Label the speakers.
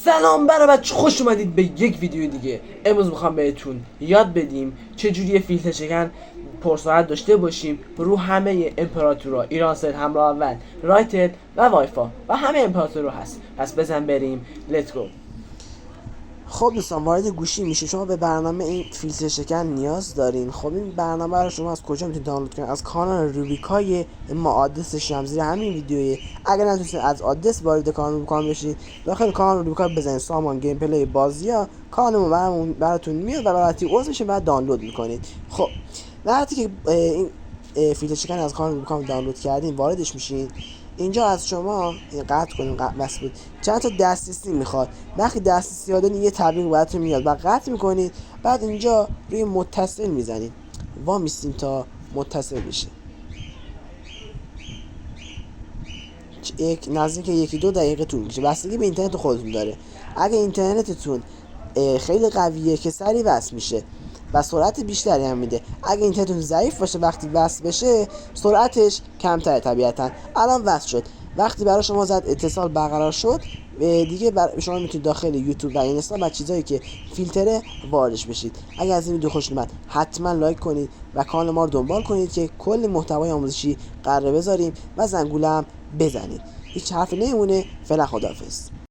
Speaker 1: سلام برای بچه، خوش اومدید به یک ویدیو دیگه. امروز میخوام بهتون یاد بدیم چجوری فیلتر شکن پرسرعت داشته باشیم رو همه امپراتورها، ایرانسل، همراه اول، رایتل و وایفا و همه امپراتورها هست. پس بزن بریم، لیتس گو.
Speaker 2: خب دوستان، وارد گوشی میشه. شما به برنامه این فیلتر شکن نیاز دارین. خب این برنامه رو شما از کجا میتونید دانلود کنید؟ از کانال روبیکای ما، آدرسش هم زیر همین ویدیویه. اگر نتونید از آدرس وارد کانال روبیکا بشید، داخل کانال روبیکا بزنید سامان گیم پلی بازی‌ها، کانال براتون میاد و راحتی عضو میشه و دانلود میکنید. خب وقتی که این فیلتر شکن از کانال روبیکا دانلود کردین، واردش میشین. اینجا از شما قطع کنیم، بس بود. چند تا دسترسی میخواد. وقتی دسترسی یادن یه تبلیغ براتون میاد و قطع میکنید. بعد اینجا روی متصل میزنید، وا میستیم تا متصل بشه. نزدیک 1-2 دقیقه طول میشه، بستگی به اینترنت خودتون داره. اگه اینترنتتون خیلی قویه که سریع وصل میشه و سرعت بیشتری هم میده. اگه اینترنتتون ضعیف باشه، وقتی وصل بشه سرعتش کمتره طبیعتا. الان وصل شد. وقتی برای شما زد اتصال برقرار شد، دیگه شما میتونید داخل یوتیوب و اینستا و چیزایی که فیلتره واردش بشید. اگر از این ویدیو خوشتون اومد حتما لایک کنید و کانال ما رو دنبال کنید که کلی محتوای آموزشی قراره بذاریم و زنگوله هم بزنید. هیچ حرفی نمیمونه. فعلا خداحافظ.